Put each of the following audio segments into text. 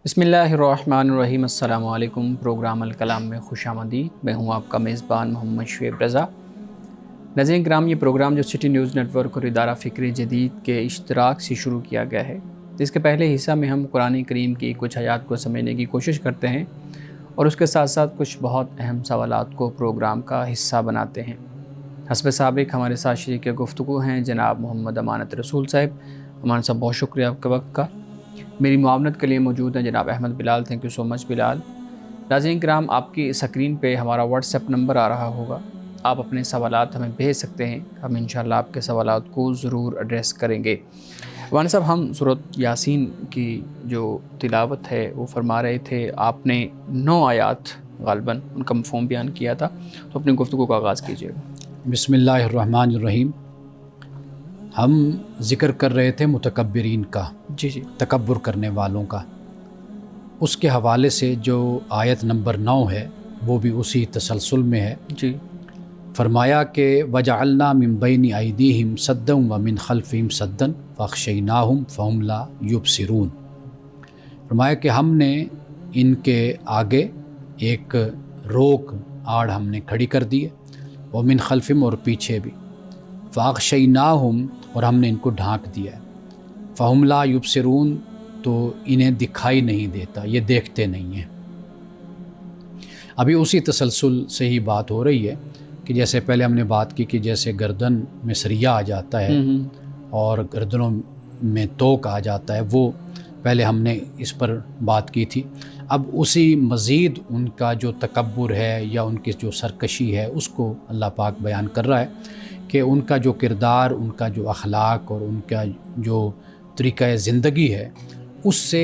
بسم اللہ الرحمن الرحیم۔ السلام علیکم۔ پروگرام الکلام میں خوش آمدید۔ میں ہوں آپ کا میزبان محمد شعیب رضا۔ ناظرین کرام، یہ پروگرام جو سٹی نیوز نیٹ ورک اور ادارہ فکر جدید کے اشتراک سے شروع کیا گیا ہے، اس کے پہلے حصہ میں ہم قرآن کریم کی کچھ آیات کو سمجھنے کی کوشش کرتے ہیں اور اس کے ساتھ ساتھ کچھ بہت اہم سوالات کو پروگرام کا حصہ بناتے ہیں۔ حسب سابق ہمارے ساتھ شریک گفتگو ہیں جناب محمد امانت رسول صاحب۔ امانت صاحب، بہت شکریہ آپ کے وقت کا۔ میری معاونت کے لیے موجود ہیں جناب احمد بلال۔ تھینک یو سو مچ بلال۔ ناظرین کرام، آپ کی اسکرین پہ ہمارا واٹس ایپ نمبر آ رہا ہوگا، آپ اپنے سوالات ہمیں بھیج سکتے ہیں، ہم انشاءاللہ آپ کے سوالات کو ضرور ایڈریس کریں گے۔ مولانا صاحب، ہم سورۃ یاسین کی جو تلاوت ہے وہ فرما رہے تھے، آپ نے 9 آیات غالباً ان کا مفہوم بیان کیا تھا، تو اپنی گفتگو کا آغاز کیجیے گا۔ بسم اللہ الرحمن الرحیم۔ ہم ذکر کر رہے تھے متکبرین کا، جی تکبر کرنے والوں کا۔ اس کے حوالے سے جو آیت نمبر 9 ہے وہ بھی اسی تسلسل میں ہے۔ جی، فرمایا کہ وَجَعَلْنَا مِن بَيْنِ أَيْدِيهِمْ سَدًّا وَمِنْ خَلْفِهِمْ سَدًّا فَأَغْشَيْنَاهُمْ فَهُمْ لَا يُبْصِرُونَ۔ فرمایا کہ ہم نے ان کے آگے ایک روک آڑ ہم نے کھڑی کر دی ہے، وَمِنْ خَلْفِهِمْ اور پیچھے بھی، فَأَغْشَيْنَاهُمْ اور ہم نے ان کو ڈھانک دیا ہے، فَهُمْ لَا يُبْصِرُونَ تو انہیں دکھائی نہیں دیتا، یہ دیکھتے نہیں ہیں۔ ابھی اسی تسلسل سے ہی بات ہو رہی ہے کہ جیسے پہلے ہم نے بات کی کہ جیسے گردن میں سریا آ جاتا ہے اور گردنوں میں توک آ جاتا ہے، وہ پہلے ہم نے اس پر بات کی تھی۔ اب اسی مزید ان کا جو تکبر ہے یا ان کی جو سرکشی ہے اس کو اللہ پاک بیان کر رہا ہے کہ ان کا جو کردار، ان کا جو اخلاق اور ان کا جو طریقہ زندگی ہے، اس سے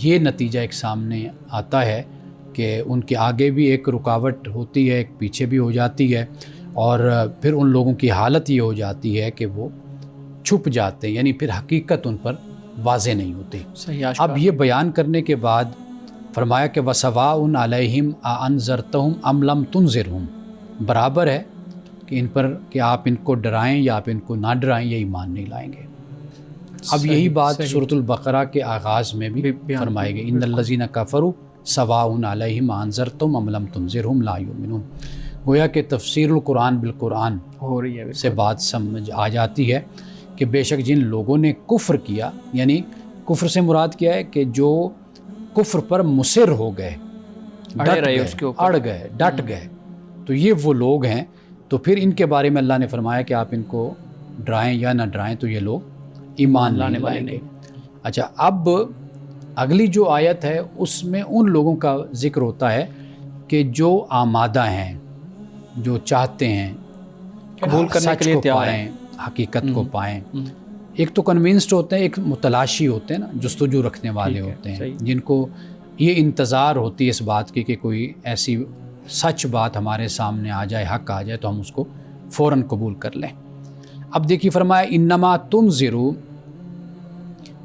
یہ نتیجہ ایک سامنے آتا ہے کہ ان کے آگے بھی ایک رکاوٹ ہوتی ہے، ایک پیچھے بھی ہو جاتی ہے، اور پھر ان لوگوں کی حالت یہ ہو جاتی ہے کہ وہ چھپ جاتے ہیں، یعنی پھر حقیقت ان پر واضح نہیں ہوتی۔ اب یہ بیان کرنے کے بعد فرمایا کہ وَسَوَاءٌ عَلَيْهِمْ أَأَنذَرْتَهُمْ أَمْ لَمْ تُنذِرْهُمْ، برابر ہے کہ ان پر کہ آپ ان کو ڈرائیں یا آپ ان کو نہ ڈرائیں، یہ ایمان نہیں لائیں گے۔ اب یہی بات سورۃ البقرہ کے آغاز میں بھی فرمائی گئی، ان الذین کفروا سواء علیہم انذرتم ام لم تنذرہم لا یؤمنون۔ گویا کہ تفسیر القرآن بالقرآن ہو رہی ہے، سے بات سمجھ آ جاتی ہے کہ بے شک جن لوگوں نے کفر کیا، یعنی کفر سے مراد کیا ہے کہ جو کفر پر مصر ہو گئے، اڑ گئے، ڈٹ گئے، تو یہ وہ لوگ ہیں۔ تو پھر ان کے بارے میں اللہ نے فرمایا کہ آپ ان کو ڈرائیں یا نہ ڈرائیں تو یہ لوگ ایمان لانے والے گے۔ اچھا، اب اگلی جو آیت ہے اس میں ان لوگوں کا ذکر ہوتا ہے کہ جو آمادہ ہیں، جو چاہتے ہیں قبول کرنے کے لیے تیار ہیں، حقیقت کو پائیں۔ ایک تو کنونسڈ ہوتے ہیں، ایک متلاشی ہوتے ہیں نا، جستجو رکھنے والے ہوتے ہیں، جن کو یہ انتظار ہوتی ہے اس بات کی کہ کوئی ایسی سچ بات ہمارے سامنے آ جائے، حق آ جائے تو ہم اس کو فوراً قبول کر لیں۔ اب دیکھیے فرمایا انما تنذر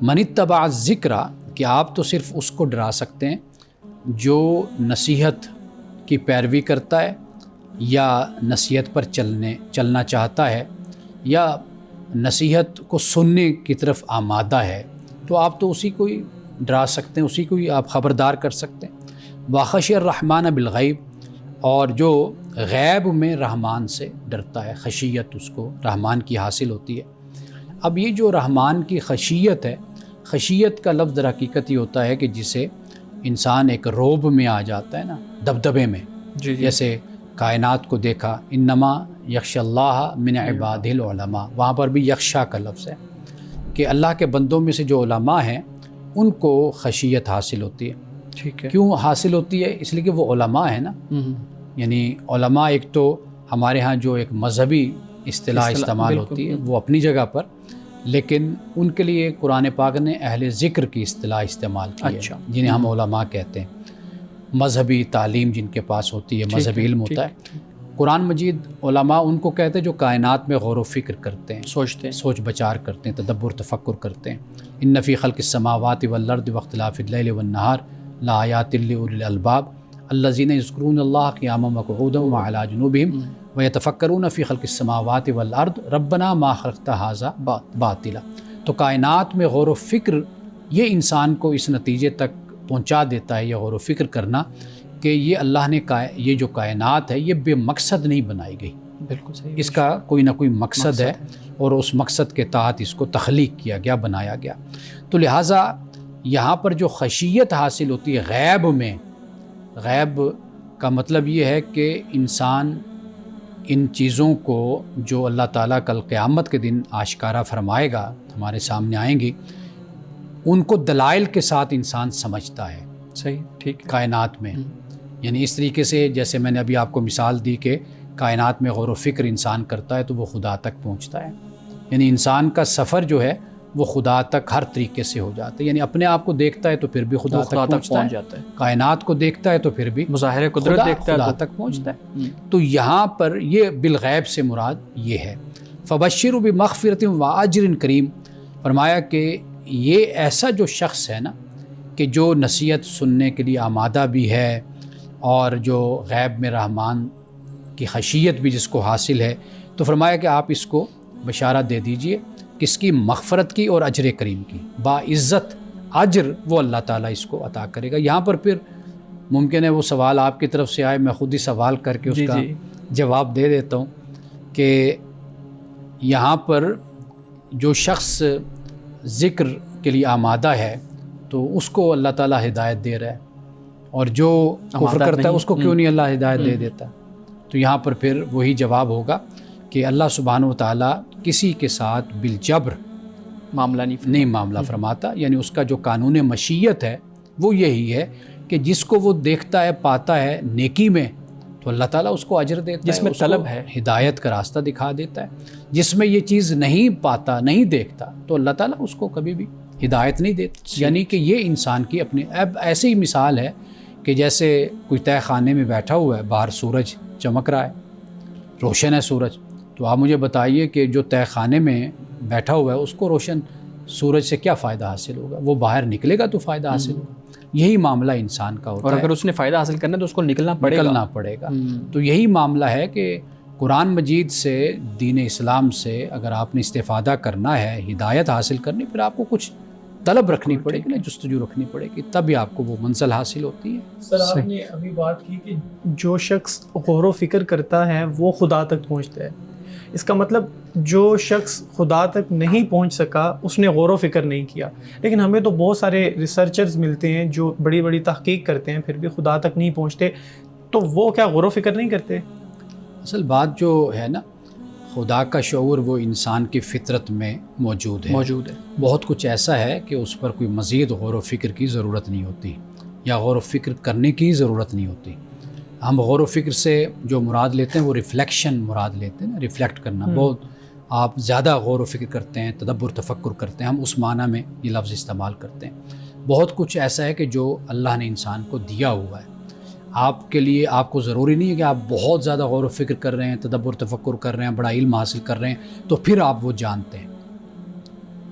من اتبع الذکر، کہ آپ تو صرف اس کو ڈرا سکتے ہیں جو نصیحت کی پیروی کرتا ہے یا نصیحت پر چلنا چاہتا ہے یا نصیحت کو سننے کی طرف آمادہ ہے، تو آپ تو اسی کو ہی ڈرا سکتے ہیں، اسی کو ہی آپ خبردار کر سکتے ہیں۔ وَخَشِیَ الرَّحْمَٰنَ بِالْغَیْبِ، اور جو غیب میں رحمان سے ڈرتا ہے، خشیت اس کو رحمان کی حاصل ہوتی ہے۔ اب یہ جو رحمان کی خشیت ہے، خشیت کا لفظ در حقیقت یہ ہوتا ہے کہ جسے انسان ایک روب میں آ جاتا ہے نا، دبدبے میں، جیسے کائنات کو دیکھا، انما یخشی اللہ من عبادہ العلماء، وہاں پر بھی یخشا کا لفظ ہے کہ اللہ کے بندوں میں سے جو علماء ہیں ان کو خشیت حاصل ہوتی ہے۔ ٹھیک ہے، کیوں حاصل ہوتی ہے؟ اس لیے کہ وہ علماء ہیں نا، یعنی علماء ایک تو ہمارے ہاں جو ایک مذہبی اصطلاح استعمال ہوتی ہے وہ اپنی جگہ پر، لیکن ان کے لیے قرآن پاک نے اہل ذکر کی اصطلاح استعمال کی ہے، جنہیں ہم علماء کہتے ہیں۔ مذہبی تعلیم جن کے پاس ہوتی ہے، مذہبی علم ہوتا ہے۔ قرآن مجید علماء ان کو کہتے ہیں جو کائنات میں غور و فکر کرتے ہیں، سوچتے ہیں، سوچ بچار کرتے ہیں، تدبر تفکر کرتے ہیں۔ ان فی خلق السماوات والارض واختلاف اللیل والنہار لآیات لأولی الالباب الذین یذکرون اللہ قیاما وقعودا وعلی جنوبہم ویتفکرون فی خلق السماوات والارض ربنا ما خلقت ھذا باطلا۔ تو کائنات میں غور و فکر یہ انسان کو اس نتیجے تک پہنچا دیتا ہے یہ غور و فکر کرنا کہ یہ اللہ نے یہ جو کائنات ہے یہ بے مقصد نہیں بنائی گئی، بالکل صحیح، اس کا کوئی نہ کوئی مقصد ہے اور اس مقصد کے تحت اس کو تخلیق کیا گیا، بنایا گیا۔ تو لہٰذا یہاں پر جو خشیت حاصل ہوتی ہے غیب میں، غیب کا مطلب یہ ہے کہ انسان ان چیزوں کو جو اللہ تعالیٰ کل قیامت کے دن آشکارا فرمائے گا، ہمارے سامنے آئیں گی، ان کو دلائل کے ساتھ انسان سمجھتا ہے صحیح، ٹھیک، کائنات میں۔ یعنی اس طریقے سے جیسے میں نے ابھی آپ کو مثال دی کہ کائنات میں غور و فکر انسان کرتا ہے تو وہ خدا تک پہنچتا ہے، یعنی انسان کا سفر جو ہے وہ خدا تک ہر طریقے سے ہو جاتا ہے، یعنی اپنے آپ کو دیکھتا ہے تو پھر بھی خدا تک پہنچ جاتا ہے، کائنات کو دیکھتا ہے تو پھر بھی مظاہر قدرت دیکھتا ہے خدا تک پہنچتا ہے۔ تو یہاں پر یہ بالغیب سے مراد یہ ہے، فبشر بمغفرۃ واجر کریم، فرمایا کہ یہ ایسا جو شخص ہے نا کہ جو نصیحت سننے کے لیے آمادہ بھی ہے اور جو غیب میں رحمان کی خشیت بھی جس کو حاصل ہے، تو فرمایا کہ آپ اس کو بشارت دے دیجئے کس کی؟ مغفرت کی اور اجر کریم کی، باعزت اجر وہ اللہ تعالیٰ اس کو عطا کرے گا۔ یہاں پر پھر ممکن ہے وہ سوال آپ کی طرف سے آئے، میں خود ہی سوال کر کے اس کا جواب دے دیتا ہوں کہ یہاں پر جو شخص ذکر کے لیے آمادہ ہے تو اس کو اللہ تعالیٰ ہدایت دے رہا ہے، اور جو کفر کرتا ہے اس کو کیوں نہیں اللہ ہدایت دے دیتا؟ تو یہاں پر پھر وہی جواب ہوگا کہ اللہ سبحانہ و تعالیٰ کسی کے ساتھ بالجبر معاملہ نہیں معاملہ فرماتا، یعنی اس کا جو قانون مشیت ہے وہ یہی ہے کہ جس کو وہ دیکھتا ہے پاتا ہے نیکی میں تو اللہ تعالیٰ اس کو اجر دیتا ہے، جس میں طلب ہے، ہدایت کا راستہ دکھا دیتا ہے۔ جس میں یہ چیز نہیں پاتا نہیں دیکھتا تو اللہ تعالیٰ اس کو کبھی بھی ہدایت نہیں دیتا۔ یعنی کہ یہ انسان کی اپنے اب ایسے ہی مثال ہے کہ جیسے کوئی تہہ خانے میں بیٹھا ہوا ہے، باہر سورج چمک رہا ہے، روشن ہے سورج، تو آپ مجھے بتائیے کہ جو تہہ خانے میں بیٹھا ہوا ہے اس کو روشن سورج سے کیا فائدہ حاصل ہوگا؟ وہ باہر نکلے گا تو فائدہ حاصل ہوگا۔ یہی معاملہ انسان کا ہوتا ہے، اور اگر اس نے فائدہ حاصل کرنا ہے تو اس کو نکلنا پڑے گا۔ تو یہی معاملہ ہے کہ قرآن مجید سے، دین اسلام سے اگر آپ نے استفادہ کرنا ہے، ہدایت حاصل کرنی، پھر آپ کو کچھ طلب رکھنی پڑے گی نا، جستجو رکھنی پڑے گی، تبھی آپ کو وہ منزل حاصل ہوتی ہے۔ سر آپ نے ابھی بات کی کہ جو شخص غور و فکر کرتا ہے وہ خدا تک پہنچتا ہے، اس کا مطلب جو شخص خدا تک نہیں پہنچ سکا اس نے غور و فکر نہیں کیا۔ لیکن ہمیں تو بہت سارے ریسرچرز ملتے ہیں جو بڑی بڑی تحقیق کرتے ہیں پھر بھی خدا تک نہیں پہنچتے، تو وہ کیا غور و فکر نہیں کرتے؟ اصل بات جو ہے نا، خدا کا شعور وہ انسان کی فطرت میں موجود ہے۔ بہت کچھ ایسا ہے کہ اس پر کوئی مزید غور و فکر کی ضرورت نہیں ہوتی، یا غور و فکر کرنے کی ضرورت نہیں ہوتی۔ ہم غور و فکر سے جو مراد لیتے ہیں وہ ریفلیکشن مراد لیتے ہیں نا، ریفلیکٹ کرنا۔ بہت آپ زیادہ غور و فکر کرتے ہیں، تدبر تفکر کرتے ہیں، ہم اس معنی میں یہ لفظ استعمال کرتے ہیں۔ بہت کچھ ایسا ہے کہ جو اللہ نے انسان کو دیا ہوا ہے، آپ کے لیے آپ کو ضروری نہیں ہے کہ آپ بہت زیادہ غور و فکر کر رہے ہیں، تدبر تفکر کر رہے ہیں، بڑا علم حاصل کر رہے ہیں تو پھر آپ وہ جانتے ہیں۔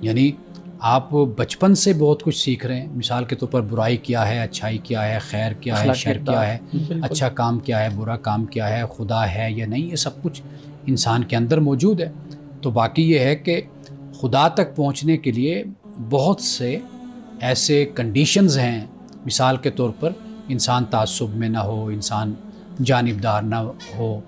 یعنی آپ بچپن سے بہت کچھ سیکھ رہے ہیں، مثال کے طور پر برائی کیا ہے، اچھائی کیا ہے، خیر کیا ہے، شر کیا ہے، اچھا کام کیا ہے، برا کام کیا ہے، خدا ہے یا نہیں، یہ سب کچھ انسان کے اندر موجود ہے۔ تو باقی یہ ہے کہ خدا تک پہنچنے کے لیے بہت سے ایسے کنڈیشنز ہیں، مثال کے طور پر انسان تعصب میں نہ ہو، انسان جانبدار نہ ہو،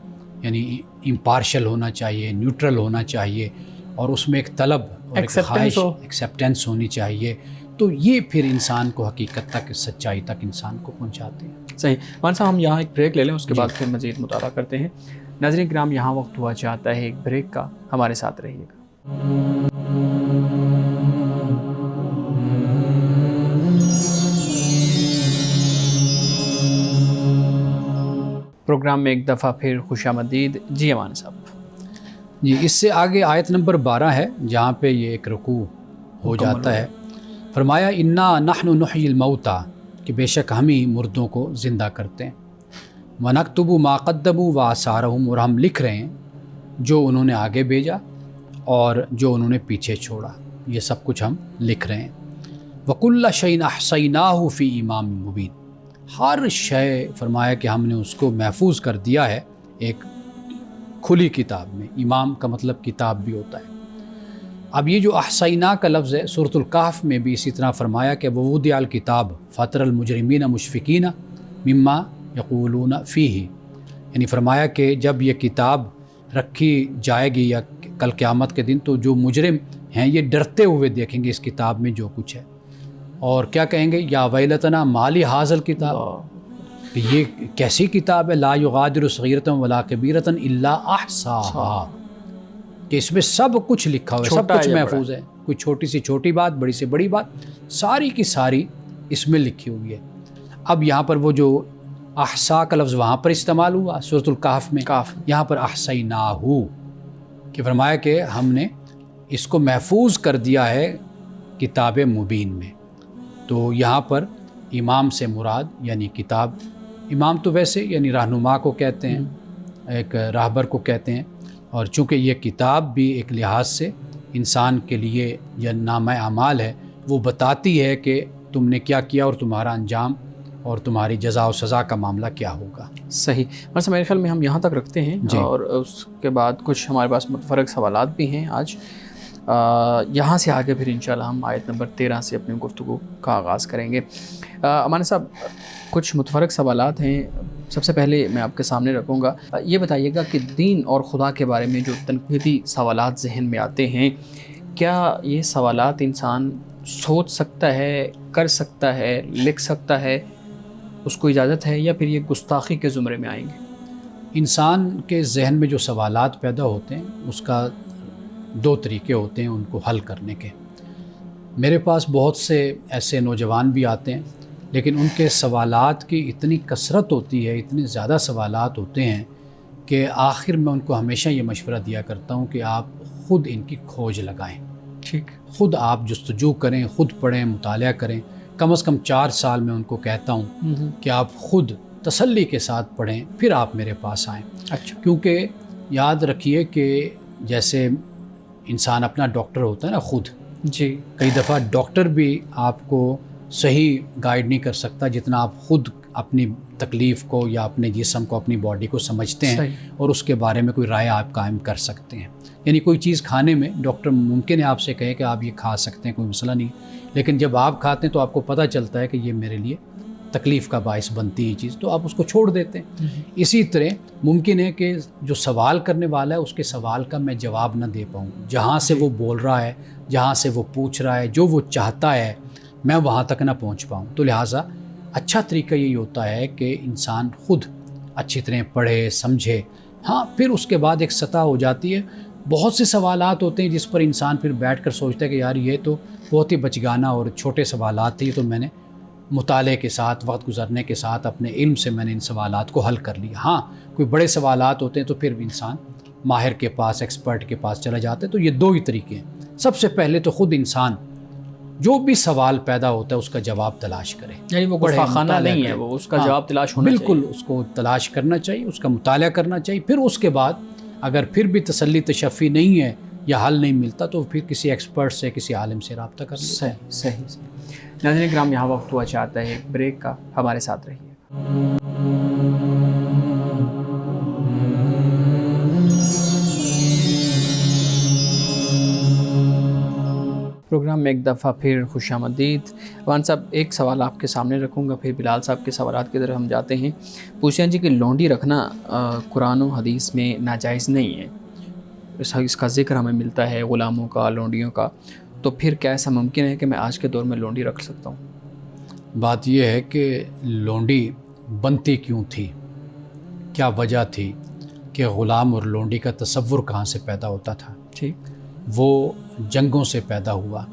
یعنی امپارشل ہونا چاہیے، نیوٹرل ہونا چاہیے، اور اس میں ایک طلب اور ایک خواہش، ایکسیپٹنس ہونی چاہیے۔ تو یہ پھر انسان کو حقیقت تک، سچائی تک انسان کو پہنچاتے ہیں۔ صحیح مولانا صاحب، ہم یہاں ایک بریک لے لیں، اس کے بعد پھر مزید مطالعہ کرتے ہیں۔ ناظرین کرام، یہاں وقت ہوا چاہتا ہے ایک بریک کا، ہمارے ساتھ رہیے گا۔ پروگرام میں ایک دفعہ پھر خوش آمدید۔ جی امان صاحب جی، اس سے آگے آیت نمبر 12 ہے جہاں پہ یہ ایک رکوع ہو جاتا ہے۔ فرمایا انا نحن نحیی الموتى، کہ بے شک ہم ہی مردوں کو زندہ کرتے ہیں، ونکتب ما قدموا وآثارهم، اور ہم لکھ رہے ہیں جو انہوں نے آگے بھیجا اور جو انہوں نے پیچھے چھوڑا، یہ سب کچھ ہم لکھ رہے ہیں۔ وَكُلَّ شَيْءٍ أَحْصَيْنَاهُ فِي إِمَامٍ مُبِينٍ، ہر شے فرمایا کہ ہم نے اس کو محفوظ کر دیا ہے ایک کھلی کتاب میں۔ امام کا مطلب کتاب بھی ہوتا ہے۔ اب یہ جو احصینا کا لفظ ہے سورۃ الکہف میں بھی اسی طرح فرمایا کہ ووضع الکتاب فتر المجرمین مشفقین مما یقولون فیہ، یعنی فرمایا کہ جب یہ کتاب رکھی جائے گی یا کل قیامت کے دن تو جو مجرم ہیں یہ ڈرتے ہوئے دیکھیں گے اس کتاب میں جو کچھ ہے، اور کیا کہیں گے یا ویلتنا مالی حاضل کتاب، کہ یہ کیسی کتاب ہے لا یغادر صغیرۃ ولا کبیرۃ الا احصاها، کہ اس میں سب کچھ لکھا ہوا ہے، سب کچھ محفوظ ہے، کوئی چھوٹی سے چھوٹی بات بڑی سے بڑی بات ساری کی ساری اس میں لکھی ہوئی ہے۔ اب یہاں پر وہ جو احصا کا لفظ وہاں پر استعمال ہوا سورۃ الکہف میں، یہاں پر احصیناہ، کہ فرمایا کہ ہم نے اس کو محفوظ کر دیا ہے کتاب مبین میں۔ تو یہاں پر امام سے مراد یعنی کتاب، امام تو ویسے یعنی رہنما کو کہتے ہیں، ایک راہبر کو کہتے ہیں، اور چونکہ یہ کتاب بھی ایک لحاظ سے انسان کے لیے یا نامہ اعمال ہے، وہ بتاتی ہے کہ تم نے کیا کیا اور تمہارا انجام اور تمہاری جزا و سزا کا معاملہ کیا ہوگا۔ صحیح، بس میرے خیال میں ہم یہاں تک رکھتے ہیں جی، اور اس کے بعد کچھ ہمارے پاس متفرق سوالات بھی ہیں آج، یہاں سے آگے پھر انشاءاللہ ہم آیت نمبر 13 سے اپنی گفتگو کا آغاز کریں گے۔ امان صاحب، کچھ متفرق سوالات ہیں، سب سے پہلے میں آپ کے سامنے رکھوں گا، یہ بتائیے گا کہ دین اور خدا کے بارے میں جو تنقیدی سوالات ذہن میں آتے ہیں، کیا یہ سوالات انسان سوچ سکتا ہے، کر سکتا ہے، لکھ سکتا ہے، اس کو اجازت ہے، یا پھر یہ گستاخی کے زمرے میں آئیں گے؟ انسان کے ذہن میں جو سوالات پیدا ہوتے ہیں اس کا دو طریقے ہوتے ہیں ان کو حل کرنے کے۔ میرے پاس بہت سے ایسے نوجوان بھی آتے ہیں لیکن ان کے سوالات کی اتنی کثرت ہوتی ہے، اتنے زیادہ سوالات ہوتے ہیں کہ آخر میں ان کو ہمیشہ یہ مشورہ دیا کرتا ہوں کہ آپ خود ان کی کھوج لگائیں، ٹھیک، خود آپ جستجو کریں، خود پڑھیں، مطالعہ کریں، کم از کم 4 سال میں ان کو کہتا ہوں کہ آپ خود تسلی کے ساتھ پڑھیں پھر آپ میرے پاس آئیں۔ اچھا، کیونکہ یاد رکھیے کہ جیسے انسان اپنا ڈاکٹر ہوتا ہے نا خود، جی، کئی دفعہ ڈاکٹر بھی آپ کو صحیح گائیڈ نہیں کر سکتا جتنا آپ خود اپنی تکلیف کو یا اپنے جسم کو، اپنی باڈی کو سمجھتے ہیں اور اس کے بارے میں کوئی رائے آپ قائم کر سکتے ہیں۔ یعنی کوئی چیز کھانے میں ڈاکٹر ممکن ہے آپ سے کہے کہ آپ یہ کھا سکتے ہیں، کوئی مسئلہ نہیں، لیکن جب آپ کھاتے ہیں تو آپ کو پتہ چلتا ہے کہ یہ میرے لیے تکلیف کا باعث بنتی ہے چیز، تو آپ اس کو چھوڑ دیتے ہیں۔ اسی طرح ممکن ہے کہ جو سوال کرنے والا ہے اس کے سوال کا میں جواب نہ دے پاؤں، جہاں سے وہ بول رہا ہے، جہاں سے وہ پوچھ رہا ہے، جو وہ چاہتا ہے میں وہاں تک نہ پہنچ پاؤں۔ تو لہٰذا اچھا طریقہ یہی ہوتا ہے کہ انسان خود اچھی طرح پڑھے، سمجھے، ہاں پھر اس کے بعد ایک سطح ہو جاتی ہے۔ بہت سے سوالات ہوتے ہیں جس پر انسان پھر بیٹھ کر سوچتا ہے کہ یار یہ تو بہت ہی بچگانہ اور چھوٹے سوالات تھے، یہ تو میں نے مطالعے کے ساتھ، وقت گزرنے کے ساتھ، اپنے علم سے میں نے ان سوالات کو حل کر لیا۔ ہاں کوئی بڑے سوالات ہوتے ہیں تو پھر انسان ماہر کے پاس، ایکسپرٹ کے پاس چلا جاتا ہے۔ تو یہ دو ہی طریقے ہیں۔ سب سے پہلے تو خود انسان جو بھی سوال پیدا ہوتا ہے اس کا جواب تلاش کرے، یعنی وہ گستاخانہ نہیں ہے، وہ اس کا جواب تلاش ہونا چاہیے، بالکل اس کو تلاش کرنا چاہیے، اس کا مطالعہ کرنا چاہیے۔ پھر اس کے بعد اگر پھر بھی تسلی تشفی نہیں ہے یا حل نہیں ملتا تو پھر کسی ایکسپرٹ سے، کسی عالم سے رابطہ کر لیں۔ صحیح۔ ناظرین کرام، یہاں وقت ہوا چاہتا ہے ایک بریک کا، ہمارے ساتھ رہیے۔ پروگرام میں ایک دفعہ پھر خوش آمدید۔ وان صاحب، ایک سوال آپ کے سامنے رکھوں گا، پھر بلال صاحب کے سوالات کی طرف ہم جاتے ہیں۔ پوچھیں جی کہ لونڈی رکھنا قرآن و حدیث میں ناجائز نہیں ہے، اس کا ذکر ہمیں ملتا ہے غلاموں کا، لونڈیوں کا، تو پھر کیا ایسا ممکن ہے کہ میں آج کے دور میں لونڈی رکھ سکتا ہوں؟ بات یہ ہے کہ لونڈی بنتی کیوں تھی، کیا وجہ تھی کہ غلام اور لونڈی کا تصور کہاں سے پیدا ہوتا تھا؟ ٹھیک، وہ جنگوں سے پیدا ہوا۔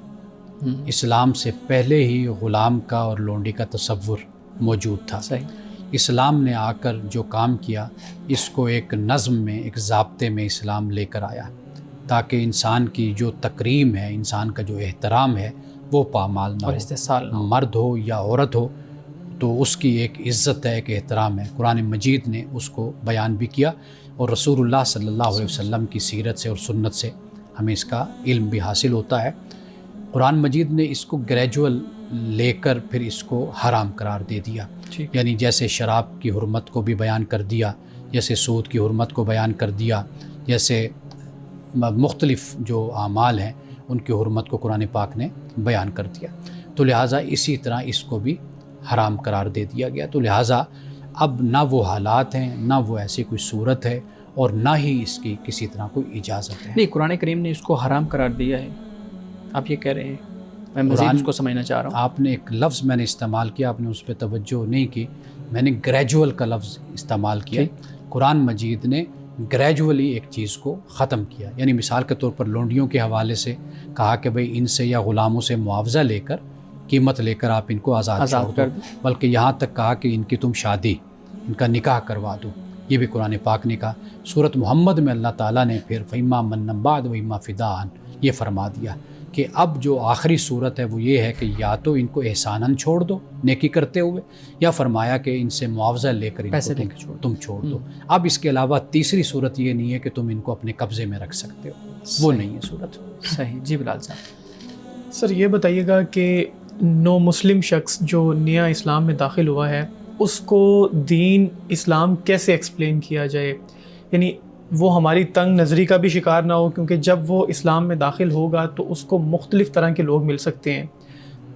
اسلام سے پہلے ہی غلام کا اور لونڈی کا تصور موجود تھا۔ صحیح۔ اسلام نے آ کر جو کام کیا اس کو ایک نظم میں، ایک ضابطے میں اسلام لے کر آیا تاکہ انسان کی جو تکریم ہے، انسان کا جو احترام ہے وہ پامال نہ اور ہو، استحصال نہ ہو۔ مرد ہو یا عورت ہو تو اس کی ایک عزت ہے، ایک احترام ہے۔ قرآن مجید نے اس کو بیان بھی کیا اور رسول اللہ صلی اللہ علیہ وسلم کی سیرت سے اور سنت سے ہمیں اس کا علم بھی حاصل ہوتا ہے۔ قرآن مجید نے اس کو گریجول لے کر پھر اس کو حرام قرار دے دیا، یعنی جیسے شراب کی حرمت کو بھی بیان کر دیا، جیسے سود کی حرمت کو بیان کر دیا، جیسے مختلف جو اعمال ہیں ان کی حرمت کو قرآن پاک نے بیان کر دیا. تو لہٰذا اسی طرح اس کو بھی حرام قرار دے دیا گیا. تو لہٰذا اب نہ وہ حالات ہیں، نہ وہ ایسی کوئی صورت ہے، اور نہ ہی اس کی کسی طرح کوئی اجازت ہے. نہیں، قرآن کریم نے اس کو حرام قرار دیا ہے، آپ یہ کہہ رہے ہیں. میں مزید اس کو سمجھنا چاہ رہا ہوں. آپ نے ایک لفظ میں نے استعمال کیا، آپ نے اس پہ توجہ نہیں کی. میں نے گریجول کا لفظ استعمال کیا. قرآن مجید نے گریجولی ایک چیز کو ختم کیا. یعنی مثال کے طور پر لونڈیوں کے حوالے سے کہا کہ بھئی ان سے یا غلاموں سے معاوضہ لے کر، قیمت لے کر آپ ان کو آزاد کر دو، بلکہ یہاں تک کہا کہ ان کی تم شادی، ان کا نکاح کروا دو. یہ بھی قرآن پاک نے کہا. سورۃ محمد میں اللہ تعالیٰ نے پھر فَإِمَّا مَنًّا بَعْدُ وَإِمَّا فِدَاءً یہ فرما دیا کہ اب جو آخری صورت ہے وہ یہ ہے کہ یا تو ان کو احساناً چھوڑ دو نیکی کرتے ہوئے، یا فرمایا کہ ان سے معاوضہ لے کر ان کو تم چھوڑ دو. اب اس کے علاوہ تیسری صورت یہ نہیں ہے کہ تم ان کو اپنے قبضے میں رکھ سکتے ہو، وہ نہیں ہے صورت. صحیح. جی بلال صاحب. سر یہ بتائیے گا کہ نو مسلم شخص جو نیا اسلام میں داخل ہوا ہے، اس کو دین اسلام کیسے ایکسپلین کیا جائے؟ یعنی وہ ہماری تنگ نظری کا بھی شکار نہ ہو، کیونکہ جب وہ اسلام میں داخل ہوگا تو اس کو مختلف طرح کے لوگ مل سکتے ہیں،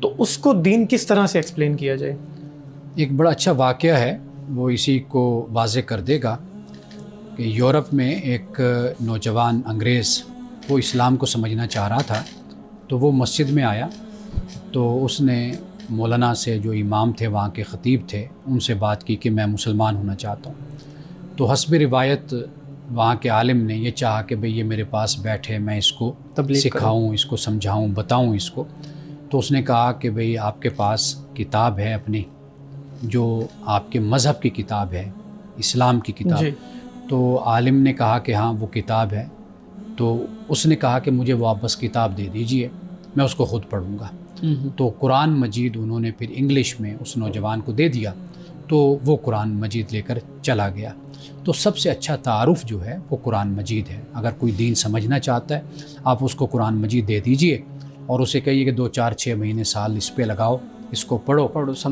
تو اس کو دین کس طرح سے ایکسپلین کیا جائے؟ ایک بڑا اچھا واقعہ ہے، وہ اسی کو واضح کر دے گا کہ یورپ میں ایک نوجوان انگریز وہ اسلام کو سمجھنا چاہ رہا تھا. تو وہ مسجد میں آیا تو اس نے مولانا سے، جو امام تھے وہاں کے خطیب تھے، ان سے بات کی کہ میں مسلمان ہونا چاہتا ہوں. تو حسب روایت وہاں کے عالم نے یہ چاہا کہ بھئی یہ میرے پاس بیٹھے، میں اس کو سکھاؤں، اس کو سمجھاؤں، بتاؤں اس کو. تو اس نے کہا کہ بھئی آپ کے پاس کتاب ہے اپنی، جو آپ کے مذہب کی کتاب ہے، اسلام کی کتاب. تو عالم نے کہا کہ ہاں وہ کتاب ہے. تو اس نے کہا کہ مجھے وہ آپ بس کتاب دے دیجئے، میں اس کو خود پڑھوں گا. تو قرآن مجید انہوں نے پھر انگلش میں اس نوجوان کو دے دیا. تو وہ قرآن مجید لے کر چلا گیا. تو سب سے اچھا تعارف جو ہے وہ قرآن مجید ہے. اگر کوئی دین سمجھنا چاہتا ہے آپ اس کو قرآن مجید دے دیجئے اور اسے کہیے کہ 2 4 6 مہینے سال اس پہ لگاؤ، اس کو پڑھو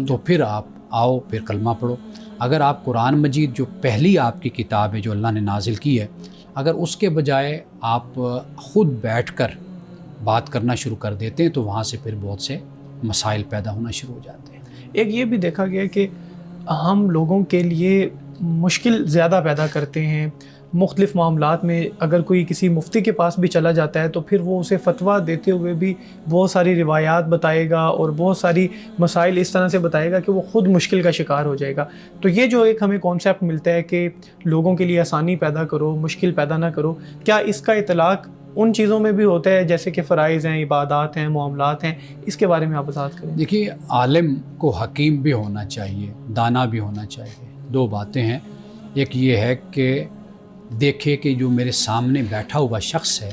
تو پھر آپ آؤ، پھر کلمہ پڑھو. اگر آپ قرآن مجید جو پہلی آپ کی کتاب ہے جو اللہ نے نازل کی ہے، اگر اس کے بجائے آپ خود بیٹھ کر بات کرنا شروع کر دیتے ہیں تو وہاں سے پھر بہت سے مسائل پیدا ہونا شروع ہو جاتے ہیں. ایک یہ بھی دیکھا گیا کہ ہم لوگوں کے لیے مشکل زیادہ پیدا کرتے ہیں مختلف معاملات میں. اگر کوئی کسی مفتی کے پاس بھی چلا جاتا ہے تو پھر وہ اسے فتویٰ دیتے ہوئے بھی بہت ساری روایات بتائے گا اور بہت ساری مسائل اس طرح سے بتائے گا کہ وہ خود مشکل کا شکار ہو جائے گا. تو یہ جو ایک ہمیں کانسیپٹ ملتا ہے کہ لوگوں کے لیے آسانی پیدا کرو، مشکل پیدا نہ کرو، کیا اس کا اطلاق ان چیزوں میں بھی ہوتا ہے جیسے کہ فرائض ہیں، عبادات ہیں، معاملات ہیں؟ اس کے بارے میں آپ وضاحت کریں. دیکھیے، عالم کو حکیم بھی ہونا چاہیے، دانا بھی ہونا چاہیے. 2 باتیں ہیں. ایک یہ ہے کہ دیکھے کہ جو میرے سامنے بیٹھا ہوا شخص ہے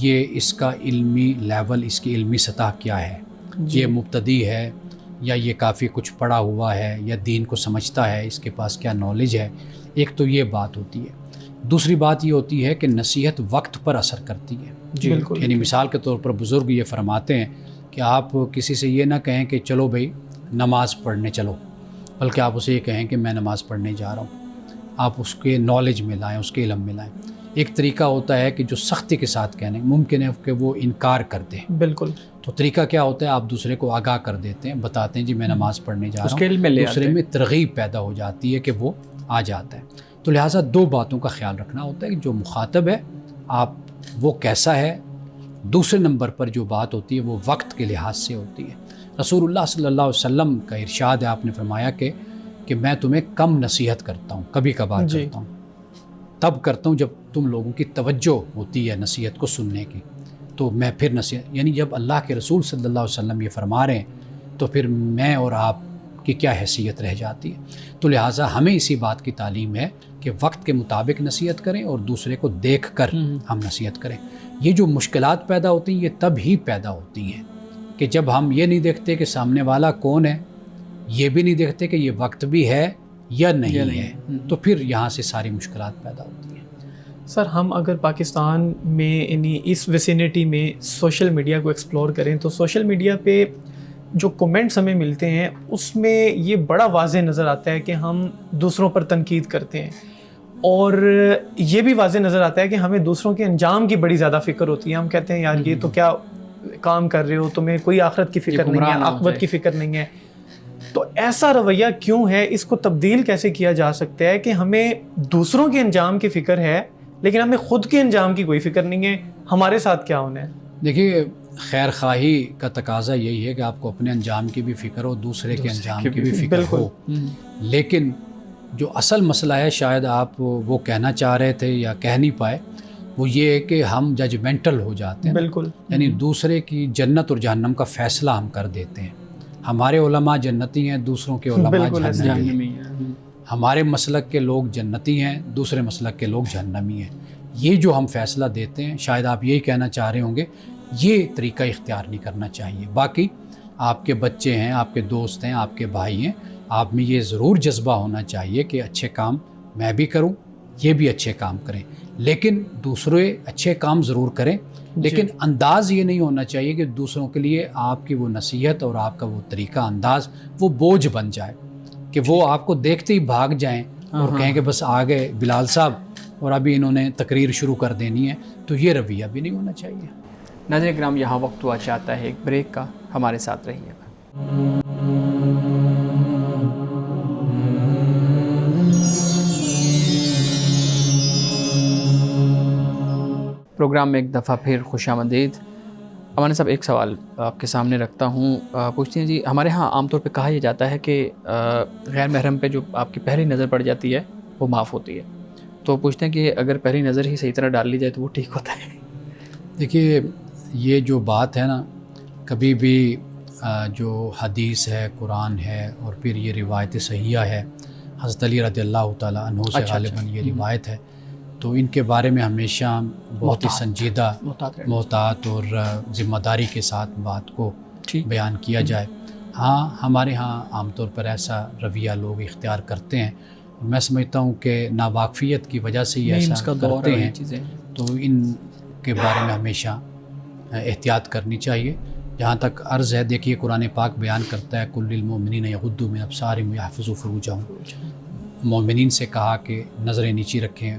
یہ اس کا علمی لیول، اس کی علمی سطح کیا ہے. یہ مبتدی ہے یا یہ کافی کچھ پڑھا ہوا ہے یا دین کو سمجھتا ہے، اس کے پاس کیا نالج ہے. ایک تو یہ بات ہوتی ہے. دوسری بات یہ ہوتی ہے کہ نصیحت وقت پر اثر کرتی ہے. بالکل. یعنی مثال کے طور پر بزرگ یہ فرماتے ہیں کہ آپ کسی سے یہ نہ کہیں کہ چلو بھائی نماز پڑھنے چلو، بلکہ آپ اسے یہ کہیں کہ میں نماز پڑھنے جا رہا ہوں. آپ اس کے نالج میں لائیں، اس کے علم میں لائیں. ایک طریقہ ہوتا ہے کہ جو سختی کے ساتھ کہنے، ممکن ہے کہ وہ انکار کر دے. بالکل. تو طریقہ کیا ہوتا ہے؟ آپ دوسرے کو آگاہ کر دیتے ہیں، بتاتے ہیں جی میں نماز پڑھنے جا رہا ہوں. دوسرے میں ترغیب پیدا ہو جاتی ہے کہ وہ آ جاتا ہے. تو لہٰذا 2 باتوں کا خیال رکھنا ہوتا ہے کہ جو مخاطب ہے آپ وہ کیسا ہے. دوسرے نمبر پر جو بات ہوتی ہے وہ وقت کے لحاظ سے ہوتی ہے. رسول اللہ صلی اللہ علیہ وسلم کا ارشاد ہے، آپ نے فرمایا کہ میں تمہیں کم نصیحت کرتا ہوں، کبھی کبھار کرتا ہوں، تب کرتا ہوں جب تم لوگوں کی توجہ ہوتی ہے نصیحت کو سننے کی. تو میں پھر نصیحت، یعنی جب اللہ کے رسول صلی اللہ علیہ وسلم یہ فرما رہے ہیں تو پھر میں اور آپ کی کیا حیثیت رہ جاتی ہے. تو لہٰذا ہمیں اسی بات کی تعلیم ہے کہ وقت کے مطابق نصیحت کریں اور دوسرے کو دیکھ کر ہم نصیحت کریں. یہ جو مشکلات پیدا ہوتی ہیں یہ تب ہی پیدا ہوتی ہیں کہ جب ہم یہ نہیں دیکھتے کہ سامنے والا کون ہے، یہ بھی نہیں دیکھتے کہ یہ وقت بھی ہے یا نہیں ہے، تو پھر یہاں سے ساری مشکلات پیدا ہوتی ہیں. سر، ہم اگر پاکستان میں یعنی اس ویسینٹی میں سوشل میڈیا کو ایکسپلور کریں تو سوشل میڈیا پہ جو کومنٹس ہمیں ملتے ہیں اس میں یہ بڑا واضح نظر آتا ہے کہ ہم دوسروں پر تنقید کرتے ہیں. اور یہ بھی واضح نظر آتا ہے کہ ہمیں دوسروں کے انجام کی بڑی زیادہ فکر ہوتی ہے. ہم کہتے ہیں یار یہ تو کیا کام کر رہے ہو, تمہیں کوئی آخرت کی فکر نہیں ہے, عاقبت کی فکر نہیں ہے. تو ایسا رویہ کیوں ہے؟ اس کو تبدیل کیسے کیا جا سکتا ہے کہ ہمیں دوسروں کے انجام کی فکر ہے لیکن ہمیں خود کے انجام کی کوئی فکر نہیں ہے, ہمارے ساتھ کیا ہونا ہے؟ دیکھیے, خیر خواہی کا تقاضا یہی ہے کہ آپ کو اپنے انجام کی بھی فکر ہو, دوسرے کے انجام کی بھی فکر ہو. لیکن جو اصل مسئلہ ہے, شاید آپ وہ کہنا چاہ رہے تھے یا کہہ نہیں پائے, وہ یہ ہے کہ ہم ججمنٹل ہو جاتے ہیں. بالکل. یعنی دوسرے کی جنت اور جہنم کا فیصلہ ہم کر دیتے ہیں. ہمارے علماء جنتی ہیں, دوسروں کے علماء جہنمی ہیں. ہمارے مسلک کے لوگ جنتی ہیں, دوسرے مسلک کے لوگ جہنمی ہیں. یہ جو ہم فیصلہ دیتے ہیں, شاید آپ یہی کہنا چاہ رہے ہوں گے, یہ طریقہ اختیار نہیں کرنا چاہیے. باقی آپ کے بچے ہیں, آپ کے دوست ہیں, آپ کے بھائی ہیں, آپ میں یہ ضرور جذبہ ہونا چاہیے کہ اچھے کام میں بھی کروں, یہ بھی اچھے کام کریں, لیکن دوسرے اچھے کام ضرور کریں. لیکن انداز یہ نہیں ہونا چاہیے کہ دوسروں کے لیے آپ کی وہ نصیحت اور آپ کا وہ طریقہ انداز وہ بوجھ بن جائے, کہ وہ آپ کو دیکھتے ہی بھاگ جائیں اور کہیں کہ بس آ گئے بلال صاحب اور ابھی انہوں نے تقریر شروع کر دینی ہے. تو یہ رویہ بھی نہیں ہونا چاہیے. ناظرین کرام, یہاں وقت ہوا چاہتا ہے ایک بریک کا, ہمارے ساتھ رہیے گا. پروگرام میں ایک دفعہ پھر خوش آمدید. امان صاحب, ایک سوال آپ کے سامنے رکھتا ہوں. پوچھتے ہیں جی, ہمارے ہاں عام طور پہ کہا یہ جاتا ہے کہ غیر محرم پہ جو آپ کی پہلی نظر پڑ جاتی ہے وہ معاف ہوتی ہے. تو پوچھتے ہیں کہ اگر پہلی نظر ہی صحیح طرح ڈال لی جائے تو وہ ٹھیک ہوتا ہے؟ دیکھیے, یہ جو بات ہے نا, کبھی بھی جو حدیث ہے, قرآن ہے, اور پھر یہ روایت صحیحہ ہے, حضرت علی رضی اللہ تعالیٰ عنہ سے غالباً یہ روایت ہے, تو ان کے بارے میں ہمیشہ بہت ہی سنجیدہ, محتاط اور ذمہ داری کے ساتھ بات کو بیان کیا جائے. ہاں, ہمارے ہاں عام طور پر ایسا رویہ لوگ اختیار کرتے ہیں. میں سمجھتا ہوں کہ ناواقفیت کی وجہ سے یہ ایسا کرتے ہیں, تو ان کے بارے میں ہمیشہ احتیاط کرنی چاہیے. جہاں تک عرض ہے, دیکھیے قرآن پاک بیان کرتا ہے کل للمؤمنین یغضوا من ابصارہم ویحفظوا فروجہم. مومنین سے کہا کہ نظریں نیچی رکھیں,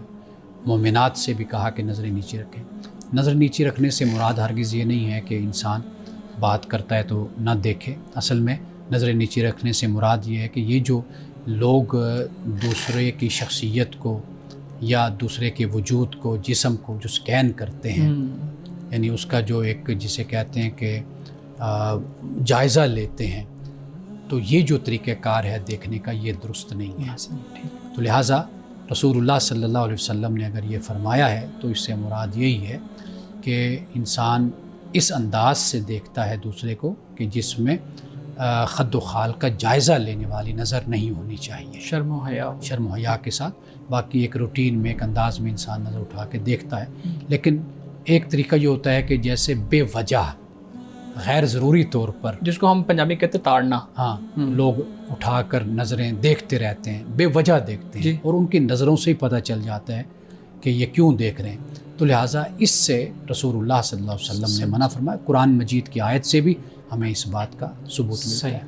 مومنات سے بھی کہا کہ نظریں نیچی رکھیں. نظر نیچی رکھنے سے مراد ہرگز یہ نہیں ہے کہ انسان بات کرتا ہے تو نہ دیکھے. اصل میں نظریں نیچی رکھنے سے مراد یہ ہے کہ یہ جو لوگ دوسرے کی شخصیت کو یا دوسرے کے وجود کو, جسم کو جو سکین کرتے ہیں, یعنی اس کا جو ایک جسے کہتے ہیں کہ جائزہ لیتے ہیں, تو یہ جو طریقہ کار ہے دیکھنے کا, یہ درست نہیں ہے. تو لہٰذا رسول اللہ صلی اللہ علیہ وسلم نے اگر یہ فرمایا ہے تو اس سے مراد یہی ہے کہ انسان اس انداز سے دیکھتا ہے دوسرے کو کہ جس میں خد و خال کا جائزہ لینے والی نظر نہیں ہونی چاہیے, شرم و حیا کے ساتھ. باقی ایک روٹین میں, ایک انداز میں انسان نظر اٹھا کے دیکھتا ہے. لیکن ایک طریقہ یہ ہوتا ہے کہ جیسے بے وجہ غیر ضروری طور پر, جس کو ہم پنجابی کہتے ہیں تاڑنا, ہاں, لوگ اٹھا کر نظریں دیکھتے رہتے ہیں, بے وجہ دیکھتے ہیں, اور ان کی نظروں سے ہی پتہ چل جاتا ہے کہ یہ کیوں دیکھ رہے ہیں. تو لہٰذا اس سے رسول اللہ صلی اللہ علیہ وسلم نے منع فرمایا. قرآن مجید کی آیت سے بھی ہمیں اس بات کا ثبوت ملتا ہے.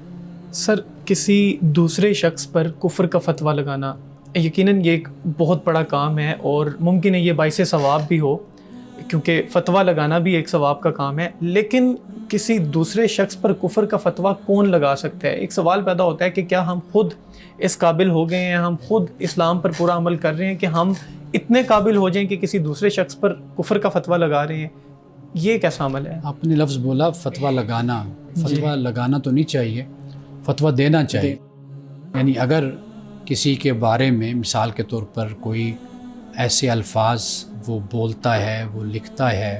سر, کسی دوسرے شخص پر کفر کا فتویٰ لگانا یقیناً یہ ایک بہت بڑا کام ہے, اور ممکن ہے یہ باعث ثواب بھی ہو, کیونکہ فتویٰ لگانا بھی ایک ثواب کا کام ہے. لیکن کسی دوسرے شخص پر کفر کا فتویٰ کون لگا سکتا ہے؟ ایک سوال پیدا ہوتا ہے کہ کیا ہم خود اس قابل ہو گئے ہیں, ہم خود اسلام پر پورا عمل کر رہے ہیں کہ ہم اتنے قابل ہو جائیں کہ کسی دوسرے شخص پر کفر کا فتویٰ لگا رہے ہیں؟ یہ کیسا عمل ہے؟ آپ نے لفظ بولا فتویٰ لگانا. فتویٰ لگانا تو نہیں چاہیے, فتویٰ دینا چاہیے. یعنی اگر کسی کے بارے میں مثال کے طور پر کوئی ایسے الفاظ وہ بولتا ہے, وہ لکھتا ہے,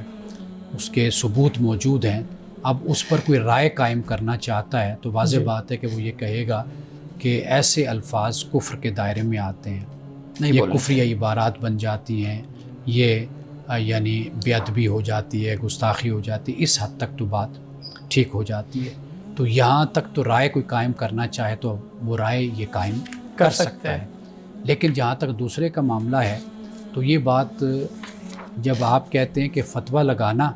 اس کے ثبوت موجود ہیں, اب اس پر کوئی رائے قائم کرنا چاہتا ہے, تو واضح بات ہے کہ وہ یہ کہے گا کہ ایسے الفاظ کفر کے دائرے میں آتے ہیں, یہ کفریہ عبارات بن جاتی ہیں, یہ یعنی بے ادبی ہو جاتی ہے, گستاخی ہو جاتی ہے. اس حد تک تو بات ٹھیک ہو جاتی ہے. تو یہاں تک تو رائے کوئی قائم کرنا چاہے تو وہ رائے یہ قائم کر سکتا ہے. لیکن جہاں تک دوسرے کا معاملہ ہے تو یہ بات جب آپ کہتے ہیں کہ فتویٰ لگانا,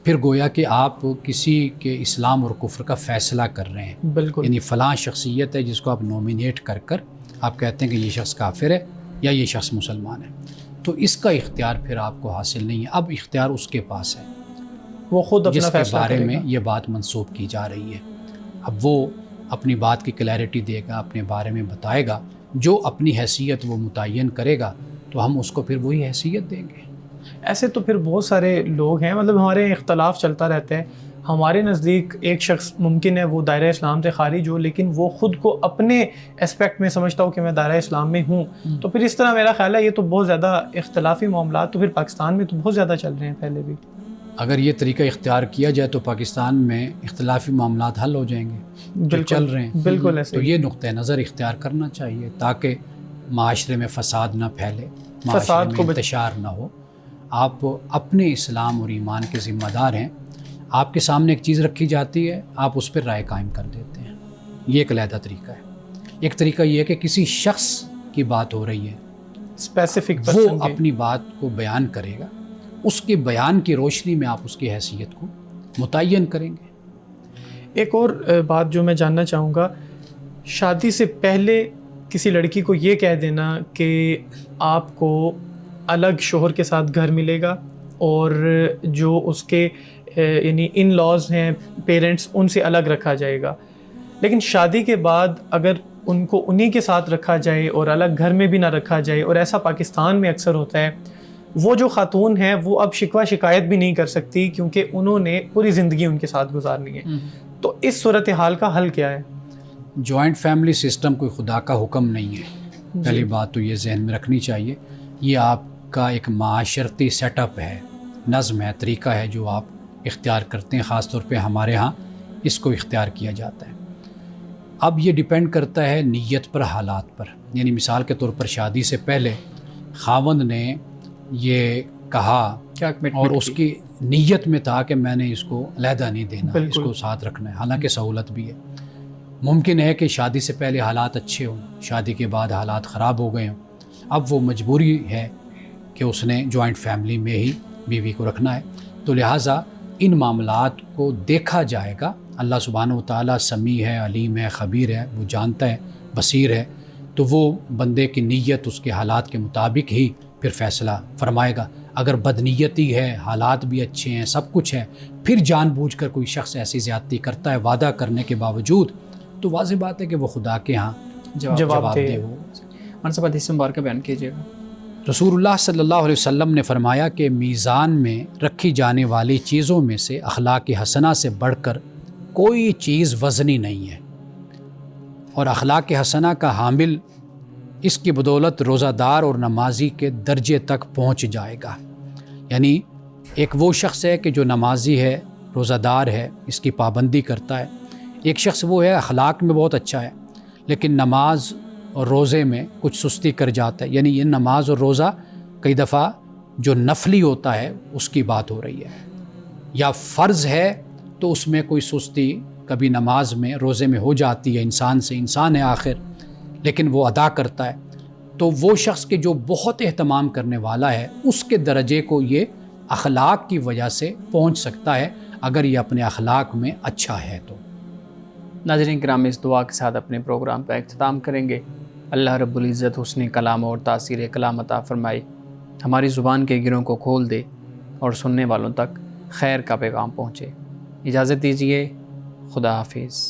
پھر گویا کہ آپ کسی کے اسلام اور کفر کا فیصلہ کر رہے ہیں. بالکل. یعنی فلاں شخصیت ہے جس کو آپ نومینیٹ کر کر آپ کہتے ہیں کہ یہ شخص کافر ہے یا یہ شخص مسلمان ہے، تو اس کا اختیار پھر آپ کو حاصل نہیں ہے، اب اختیار اس کے پاس ہے، وہ خود اپنا جس کے فیصلہ بارے کرے میں گا۔ یہ بات منسوب کی جا رہی ہے۔ اب وہ اپنی بات کی کلیئرٹی دے گا، اپنے بارے میں بتائے گا، جو اپنی حیثیت وہ متعین کرے گا تو ہم اس کو پھر وہی حیثیت دیں گے۔ ایسے تو پھر بہت سارے لوگ ہیں، مطلب ہمارے اختلاف چلتا رہتا ہے۔ ہمارے نزدیک ایک شخص ممکن ہے وہ دائرہ اسلام سے خارج ہو، لیکن وہ خود کو اپنے اسپیکٹ میں سمجھتا ہو کہ میں دائرہ اسلام میں ہوں، تو پھر اس طرح میرا خیال ہے یہ تو بہت زیادہ اختلافی معاملات تو پھر پاکستان میں تو بہت زیادہ چل رہے ہیں پہلے بھی۔ اگر یہ طریقہ اختیار کیا جائے تو پاکستان میں اختلافی معاملات حل ہو جائیں گے جو چل رہے ہیں۔ بالکل ایسے تو ہی۔ یہ نقطہ نظر اختیار کرنا چاہیے تاکہ معاشرے میں فساد نہ پھیلے، فساد معاشرے کو میں انتشار نہ ہو۔ آپ اپنے اسلام اور ایمان کے ذمہ دار ہیں، آپ کے سامنے ایک چیز رکھی جاتی ہے، آپ اس پر رائے قائم کر دیتے ہیں، یہ ایک علیحدہ طریقہ ہے۔ ایک طریقہ یہ ہے کہ کسی شخص کی بات ہو رہی ہے، اسپیسیفک وہ پرسن کی۔ اپنی بات کو بیان کرے گا، اس کے بیان کی روشنی میں آپ اس کی حیثیت کو متعین کریں گے۔ ایک اور بات جو میں جاننا چاہوں گا، شادی سے پہلے کسی لڑکی کو یہ کہہ دینا کہ آپ کو الگ شوہر کے ساتھ گھر ملے گا اور جو اس کے یعنی ان لاز ہیں پیرنٹس، ان سے الگ رکھا جائے گا، لیکن شادی کے بعد اگر ان کو انہی کے ساتھ رکھا جائے اور الگ گھر میں بھی نہ رکھا جائے، اور ایسا پاکستان میں اکثر ہوتا ہے، وہ جو خاتون ہیں وہ اب شکوہ شکایت بھی نہیں کر سکتی کیونکہ انہوں نے پوری زندگی ان کے ساتھ گزارنی ہے، تو اس صورتحال کا حل کیا ہے؟ جوائنٹ فیملی سسٹم کوئی خدا کا حکم نہیں ہے، پہلی بات تو یہ ذہن میں رکھنی چاہیے۔ یہ آپ کا ایک معاشرتی سیٹ اپ ہے، نظم ہے، طریقہ ہے جو آپ اختیار کرتے ہیں، خاص طور پہ ہمارے ہاں اس کو اختیار کیا جاتا ہے۔ اب یہ ڈیپینڈ کرتا ہے نیت پر، حالات پر، یعنی مثال کے طور پر شادی سے پہلے خاوند نے یہ کہا اور اس کی نیت میں تھا کہ میں نے اس کو علیحدہ نہیں دینا، اس کو ساتھ رکھنا ہے، حالانکہ سہولت بھی ہے۔ ممکن ہے کہ شادی سے پہلے حالات اچھے ہوں، شادی کے بعد حالات خراب ہو گئے ہوں، اب وہ مجبوری ہے کہ اس نے جوائنٹ فیملی میں ہی بیوی کو رکھنا ہے، تو لہٰذا ان معاملات کو دیکھا جائے گا۔ اللہ سبحانہ و تعالیٰ سمیع ہے، علیم ہے، خبیر ہے، وہ جانتا ہے، بصیر ہے، تو وہ بندے کی نیت اس کے حالات کے مطابق ہی پھر فیصلہ فرمائے گا۔ اگر بدنیتی ہے، حالات بھی اچھے ہیں، سب کچھ ہے، پھر جان بوجھ کر کوئی شخص ایسی زیادتی کرتا ہے وعدہ کرنے کے باوجود، تو واضح بات ہے کہ وہ خدا کے ہاں جواب دہ ہو۔ منصب حدیث مبارکہ بیان کیجیے گا۔ رسول اللہ صلی اللہ علیہ وسلم نے فرمایا کہ میزان میں رکھی جانے والی چیزوں میں سے اخلاق حسنہ سے بڑھ کر کوئی چیز وزنی نہیں ہے، اور اخلاق حسنہ کا حامل اس کی بدولت روزہ دار اور نمازی کے درجے تک پہنچ جائے گا۔ یعنی ایک وہ شخص ہے کہ جو نمازی ہے، روزہ دار ہے، اس کی پابندی کرتا ہے، ایک شخص وہ ہے اخلاق میں بہت اچھا ہے لیکن نماز اور روزے میں کچھ سستی کر جاتا ہے، یعنی یہ نماز اور روزہ کئی دفعہ جو نفلی ہوتا ہے اس کی بات ہو رہی ہے، یا فرض ہے تو اس میں کوئی سستی کبھی نماز میں، روزے میں ہو جاتی ہے، انسان سے انسان ہے آخر، لیکن وہ ادا کرتا ہے، تو وہ شخص کے جو بہت اہتمام کرنے والا ہے اس کے درجے کو یہ اخلاق کی وجہ سے پہنچ سکتا ہے اگر یہ اپنے اخلاق میں اچھا ہے تو۔ ناظرین کرام، اس دعا کے ساتھ اپنے پروگرام کا اختتام کریں گے۔ اللہ رب العزت حسن کلام اور تاثیر کلام عطا فرمائے، ہماری زبان کے گروں کو کھول دے اور سننے والوں تک خیر کا پیغام پہنچے۔ اجازت دیجیے، خدا حافظ۔